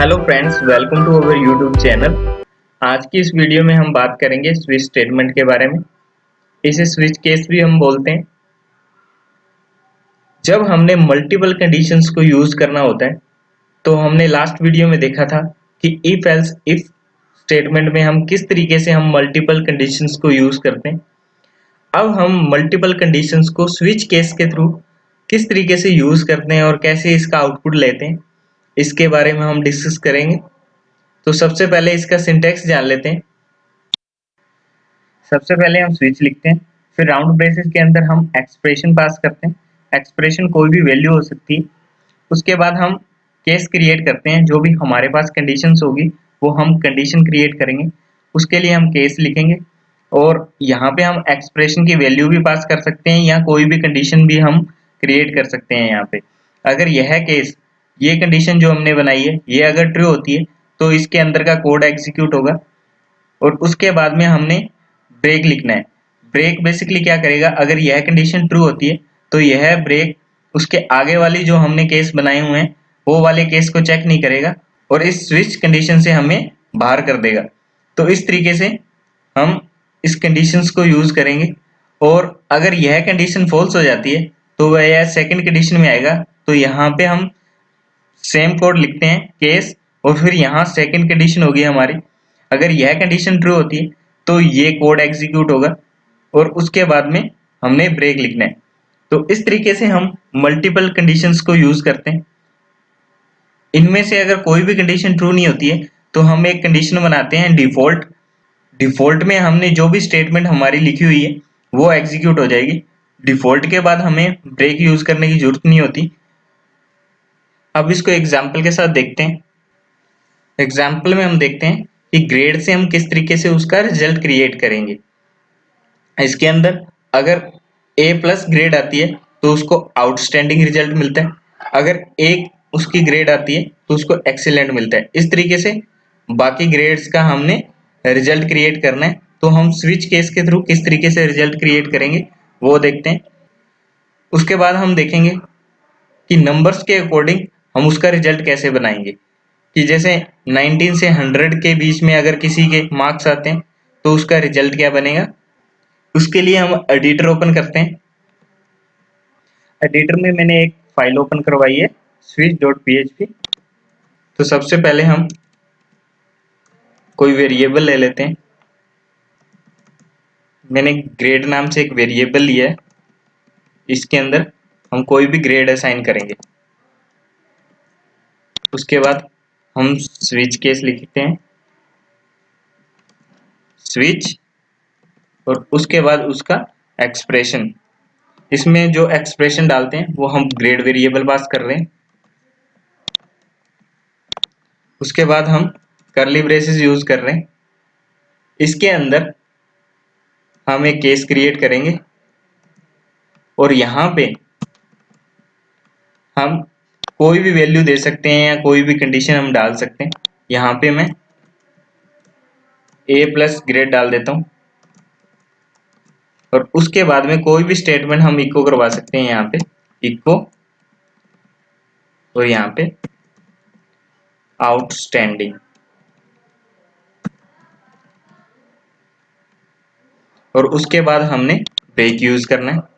Hello friends, welcome to our YouTube channel. आज की इस वीडियो में हम बात करेंगे स्विच स्टेटमेंट के बारे में। इसे स्विच केस भी हम बोलते हैं। जब हमने मल्टीपल कंडीशंस को यूज करना होता है तो हमने लास्ट वीडियो में देखा था कि इफ एल्स इफ स्टेटमेंट में हम किस तरीके से हम मल्टीपल कंडीशंस को यूज करते हैं। अब हम मल्टीपल कंडीशंस को स्विच केस के थ्रू किस तरीके से यूज करते हैं और कैसे इसका आउटपुट लेते हैं, इसके बारे में हम डिस्कस करेंगे। तो सबसे पहले इसका सिंटैक्स जान लेते हैं। सबसे पहले हम स्विच लिखते हैं, फिर राउंड ब्रेसेस के अंदर हम एक्सप्रेशन पास करते हैं। एक्सप्रेशन कोई भी वैल्यू हो सकती है। उसके बाद हम केस क्रिएट करते हैं, जो भी हमारे पास कंडीशंस होगी वो हम कंडीशन क्रिएट करेंगे। उसके लिए हम केस लिखेंगे और यहाँ पे हम एक्सप्रेशन की वैल्यू भी पास कर सकते हैं या कोई भी कंडीशन भी हम क्रिएट कर सकते हैं। यहाँ पे अगर यह केस, ये कंडीशन जो हमने बनाई है, ये अगर ट्रू होती है तो इसके अंदर का कोड एग्जीक्यूट होगा और उसके बाद में हमने ब्रेक लिखना है। ब्रेक बेसिकली क्या करेगा, अगर यह कंडीशन ट्रू होती है तो यह ब्रेक उसके आगे वाली जो हमने केस बनाए हुए हैं वो वाले केस को चेक नहीं करेगा और इस स्विच कंडीशन से हमें बाहर कर देगा। तो इस तरीके से हम इस कंडीशंस को यूज करेंगे और अगर यह कंडीशन फॉल्स हो जाती है तो वह यह सेकंड कंडीशन में आएगा। तो यहाँ पे हम सेम कोड लिखते हैं केस और फिर यहाँ सेकंड कंडीशन होगी हमारी। अगर यह कंडीशन ट्रू होती है तो ये कोड एग्जीक्यूट होगा और उसके बाद में हमने ब्रेक लिखना है। तो इस तरीके से हम मल्टीपल कंडीशंस को यूज करते हैं। इनमें से अगर कोई भी कंडीशन ट्रू नहीं होती है तो हम एक कंडीशन बनाते हैं डिफॉल्ट। डिफॉल्ट में हमने जो भी स्टेटमेंट हमारी लिखी हुई है वो एग्जीक्यूट हो जाएगी। डिफॉल्ट के बाद हमें ब्रेक यूज करने की जरूरत नहीं होती। अब इसको एग्जाम्पल के साथ देखते हैं। एग्जाम्पल में हम देखते हैं कि ग्रेड से हम किस तरीके से उसका रिजल्ट क्रिएट करेंगे। इसके अंदर अगर ए प्लस ग्रेड आती है तो उसको आउटस्टैंडिंग रिजल्ट मिलता है। अगर एक उसकी ग्रेड आती है तो उसको एक्सीलेंट मिलता है। इस तरीके से बाकी ग्रेड्स का हमने रिजल्ट क्रिएट करना है। तो हम स्विच केस के थ्रू किस तरीके से रिजल्ट क्रिएट करेंगे वो देखते हैं। उसके बाद हम देखेंगे कि नंबर्स के अकॉर्डिंग हम उसका रिजल्ट कैसे बनाएंगे। कि जैसे 19 से 100 के बीच में अगर किसी के मार्क्स आते हैं तो उसका रिजल्ट क्या बनेगा। उसके लिए हम एडिटर ओपन करते हैं। एडिटर में मैंने एक फाइल ओपन करवाई है switch.php। तो सबसे पहले हम कोई वेरिएबल ले लेते हैं। मैंने ग्रेड नाम से एक वेरिएबल लिया है, इसके अंदर हम कोई भी ग्रेड असाइन करेंगे। उसके बाद हम स्विच केस लिखते हैं, स्विच और उसके बाद उसका एक्सप्रेशन। इसमें जो एक्सप्रेशन डालते हैं वो हम ग्रेड वेरिएबल पास कर रहे हैं। उसके बाद हम कर्ली ब्रेसेस यूज कर रहे हैं। इसके अंदर हम एक केस क्रिएट करेंगे और यहाँ पे हम कोई भी वैल्यू दे सकते हैं या कोई भी कंडीशन हम डाल सकते हैं। यहाँ पे मैं ए प्लस ग्रेड डाल देता हूँ और उसके बाद में कोई भी स्टेटमेंट हम इको करवा सकते हैं। यहाँ पे इको और यहाँ पे आउटस्टैंडिंग और उसके बाद हमने ब्रेक यूज करना है।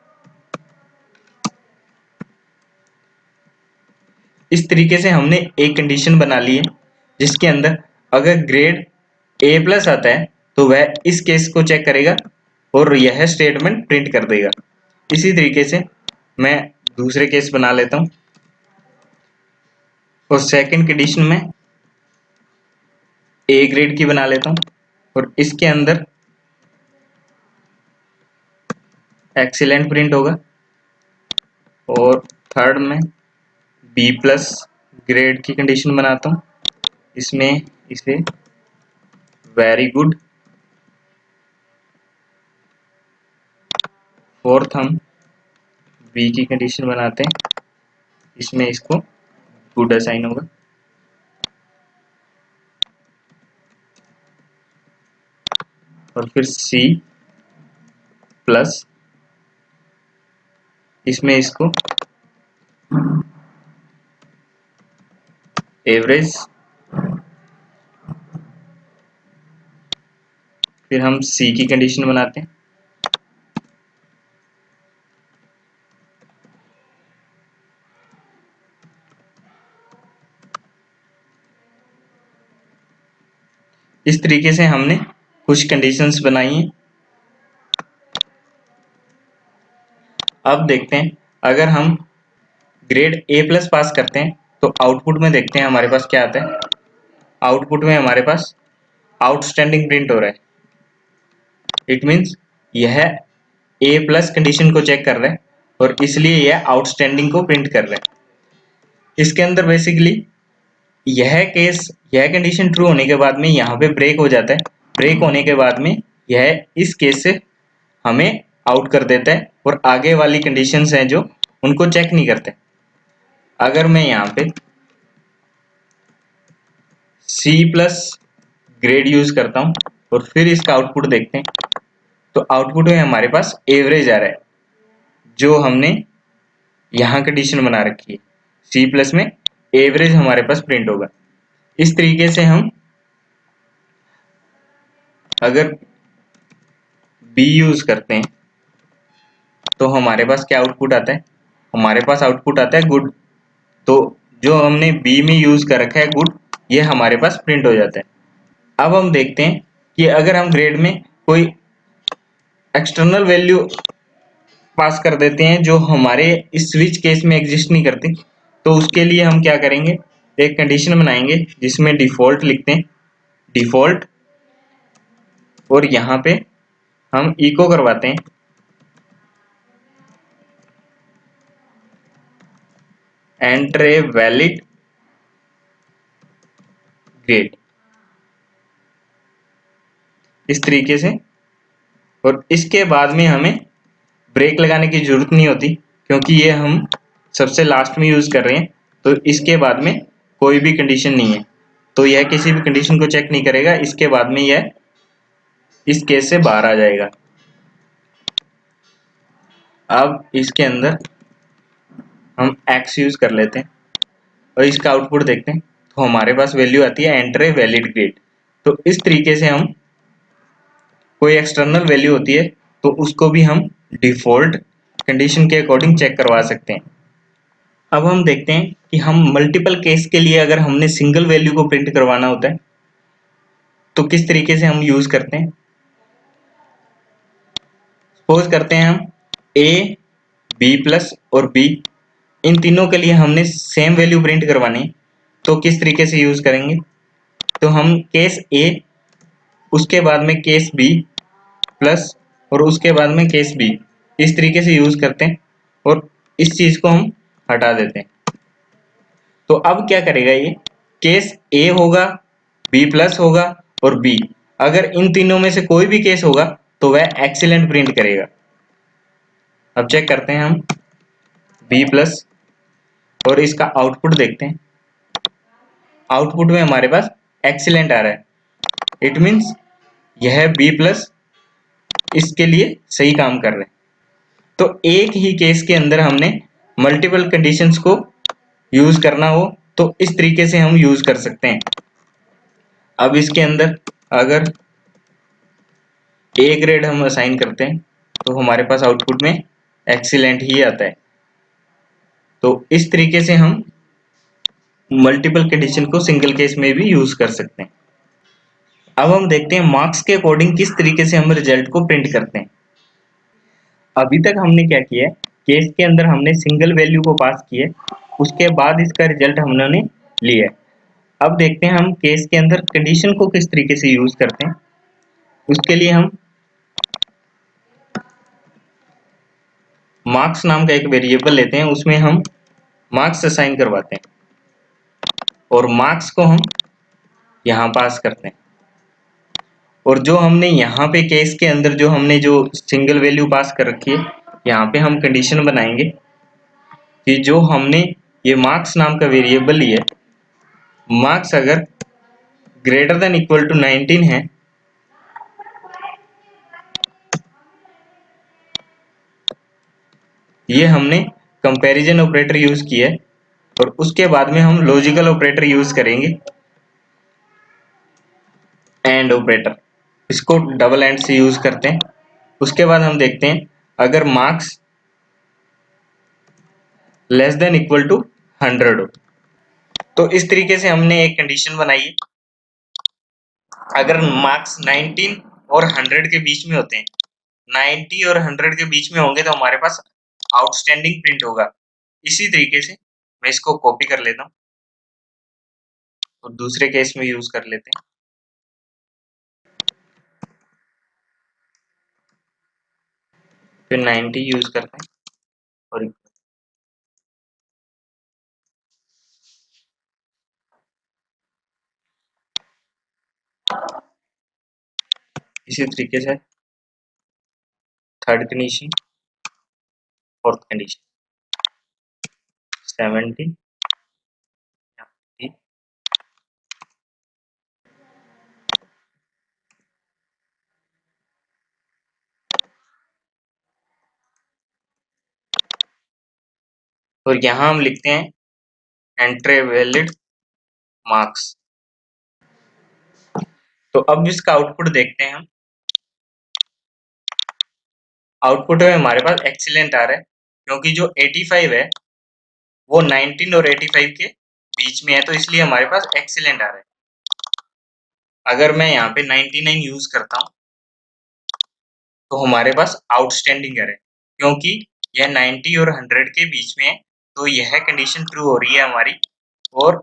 इस तरीके से हमने एक कंडीशन बना ली है जिसके अंदर अगर ग्रेड ए प्लस आता है तो वह इस केस को चेक करेगा और यह स्टेटमेंट प्रिंट कर देगा। इसी तरीके से मैं दूसरे केस बना लेता हूं और सेकंड कंडीशन में ए ग्रेड की बना लेता हूं और इसके अंदर एक्सीलेंट प्रिंट होगा और थर्ड में बी प्लस ग्रेड की कंडीशन बनाता हूं, इसमें इसे वेरी गुड। फोर्थ हम बी की कंडीशन बनाते हैं, इसमें इसको गुड असाइन होगा। और फिर सी प्लस, इसमें इसको एवरेज फिर हम सी की कंडीशन बनाते हैं। इस तरीके से हमने कुछ कंडीशंस बनाई हैं। अब देखते हैं, अगर हम ग्रेड ए प्लस पास करते हैं तो आउटपुट में देखते हैं हमारे पास क्या आता है। आउटपुट में हमारे पास आउटस्टैंडिंग प्रिंट हो रहा है। इट मीन्स यह ए प्लस कंडीशन को चेक कर रहा है और इसलिए यह आउटस्टैंडिंग को प्रिंट कर रहा है। इसके अंदर बेसिकली यह कंडीशन ट्रू होने के बाद में यहाँ पे ब्रेक हो जाता है। ब्रेक होने के बाद में यह इस केस से हमें आउट कर देता है और आगे वाली कंडीशंस हैं जो उनको चेक नहीं करते। अगर मैं यहाँ पे C प्लस ग्रेड यूज करता हूँ और फिर इसका आउटपुट देखते हैं तो आउटपुट में हमारे पास एवरेज आ रहा है, जो हमने यहाँ कंडीशन बना रखी है। C प्लस में एवरेज हमारे पास प्रिंट होगा। इस तरीके से हम अगर B यूज करते हैं तो हमारे पास क्या आउटपुट आता है? हमारे पास आउटपुट आता है गुड। तो जो हमने B में यूज कर रखा है गुड, ये हमारे पास प्रिंट हो जाता है। अब हम देखते हैं कि अगर हम ग्रेड में कोई एक्सटर्नल वैल्यू पास कर देते हैं जो हमारे इस स्विच केस में एग्जिस्ट नहीं करती, तो उसके लिए हम क्या करेंगे, एक कंडीशन बनाएंगे जिसमें डिफॉल्ट लिखते हैं, डिफॉल्ट, और यहाँ पे हम इको करवाते हैं एंटर ए वैलिड ग्रेड, इस तरीके से। और इसके बाद में हमें ब्रेक लगाने की जरूरत नहीं होती क्योंकि ये हम सबसे लास्ट में यूज कर रहे हैं, तो इसके बाद में कोई भी कंडीशन नहीं है, तो यह किसी भी कंडीशन को चेक नहीं करेगा। इसके बाद में यह इस केस से बाहर आ जाएगा। अब इसके अंदर हम x यूज कर लेते हैं और इसका आउटपुट देखते हैं तो हमारे पास वैल्यू आती है एंटर ए वैलिड ग्रेड। तो इस तरीके से हम कोई एक्सटर्नल वैल्यू होती है तो उसको भी हम डिफॉल्ट कंडीशन के अकॉर्डिंग चेक करवा सकते हैं। अब हम देखते हैं कि हम मल्टीपल केस के लिए अगर हमने सिंगल वैल्यू को प्रिंट करवाना होता है तो किस तरीके से हम यूज करते हैं। सपोज करते हैं हम a, b प्लस और b, इन तीनों के लिए हमने सेम वैल्यू प्रिंट करवानी है, तो किस तरीके से यूज करेंगे। तो हम केस a, उसके बाद में केस b प्लस और उसके बाद में केस b, इस तरीके से यूज करते हैं और इस चीज को हम हटा देते हैं। तो अब क्या करेगा, ये केस a होगा, b प्लस होगा और b, अगर इन तीनों में से कोई भी केस होगा तो वह एक्सीलेंट प्रिंट करेगा। अब चेक करते हैं हम b प्लस और इसका आउटपुट देखते हैं। आउटपुट में हमारे पास एक्सीलेंट आ रहा है। इट मीन्स यह b प्लस इसके लिए सही काम कर रहे हैं। तो एक ही केस के अंदर हमने मल्टीपल कंडीशंस को यूज करना हो तो इस तरीके से हम यूज कर सकते हैं। अब इसके अंदर अगर ए ग्रेड हम असाइन करते हैं तो हमारे पास आउटपुट में एक्सीलेंट ही आता है। तो इस तरीके से हम मल्टीपल कंडीशन को सिंगल केस में भी यूज कर सकते हैं। अब हम देखते हैं मार्क्स के अकॉर्डिंग किस तरीके से हम रिजल्ट को प्रिंट करते हैं। अभी तक हमने क्या किया है, केस के अंदर हमने सिंगल वैल्यू को पास किया, उसके बाद इसका रिजल्ट हमने लिया है। अब देखते हैं हम केस के अंदर कंडीशन को किस तरीके से यूज करते हैं। उसके लिए हम मार्क्स नाम का एक वेरिएबल लेते हैं, उसमें हम मार्क्स असाइन करवाते हैं और मार्क्स को हम यहाँ पास करते हैं। और जो हमने यहाँ पे केस के अंदर जो सिंगल वैल्यू पास कर रखी है, यहाँ पे हम कंडीशन बनाएंगे कि जो हमने ये मार्क्स नाम का वेरिएबल लिया है, मार्क्स अगर ग्रेटर देन इक्वल टू 19 है ये हमने कंपैरिजन ऑपरेटर यूज किया है और उसके बाद में हम लॉजिकल ऑपरेटर यूज करेंगे, एंड ऑपरेटर। इसको डबल एंड से यूज करते हैं। उसके बाद हम देखते हैं अगर marks less than equal to 100 हो। तो इस तरीके से हमने एक कंडीशन बनाई है। अगर मार्क्स 19 और 100 के बीच में होते हैं, 90 और 100 के बीच में होंगे तो हमारे पास आउटस्टैंडिंग प्रिंट होगा। इसी तरीके से मैं इसको कॉपी कर लेता हूँ और दूसरे केस में यूज कर लेते हैं। फिर 90 यूज करते हैं और इसी तरीके से थर्ड कंडीशन, फोर्थ कंडीशन 70 और यहाँ हम लिखते हैं एंट्री वैलिड मार्क्स। तो अब इसका आउटपुट देखते हैं हम। आउटपुट में हमारे पास एक्सीलेंट आ रहा है क्योंकि जो 85 है वो 19 और 85 के बीच में है, तो इसलिए हमारे पास एक्सीलेंट आ रहा है। अगर मैं यहाँ पे 99 यूज करता हूँ तो हमारे पास आउटस्टैंडिंग एरर है क्योंकि यह 90 और 100 के बीच में है, तो यह कंडीशन ट्रू हो रही है हमारी और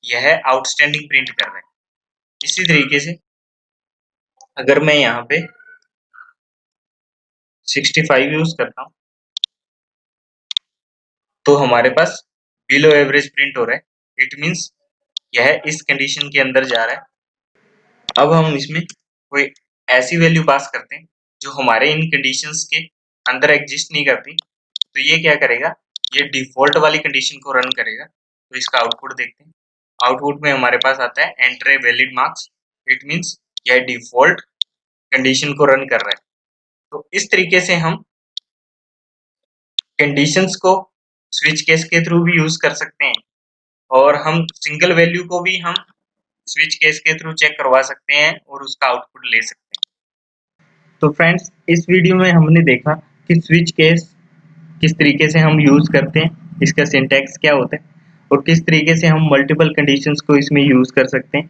यह आउटस्टैंडिंग प्रिंट कर रहा है। इसी तरीके से अगर मैं यहाँ पे 65 यूज करता हूँ तो हमारे पास बिलो एवरेज प्रिंट हो रहा है। इट मीन्स यह इस कंडीशन के अंदर जा रहा है। अब हम इसमें कोई ऐसी वैल्यू पास करते हैं जो हमारे इन कंडीशंस के अंदर एग्जिस्ट नहीं करती, तो ये क्या करेगा, ये डिफॉल्ट वाली कंडीशन को रन करेगा। तो इसका आउटपुट देखते हैं। आउटपुट में हमारे पास आता है enter a valid marks. It means यह डिफॉल्ट कंडीशन को रन कर रहा है। तो इस तरीके से हम कंडीशंस को स्विच केस के थ्रू भी यूज कर सकते हैं और हम सिंगल वैल्यू को भी हम स्विच केस के थ्रू चेक करवा सकते हैं और उसका आउटपुट ले सकते हैं। तो फ्रेंड्स, इस वीडियो में हमने देखा कि स्विच केस किस तरीके से हम यूज करते हैं, इसका सिंटैक्स क्या होता है और किस तरीके से हम मल्टीपल कंडीशंस को इसमें यूज कर सकते हैं।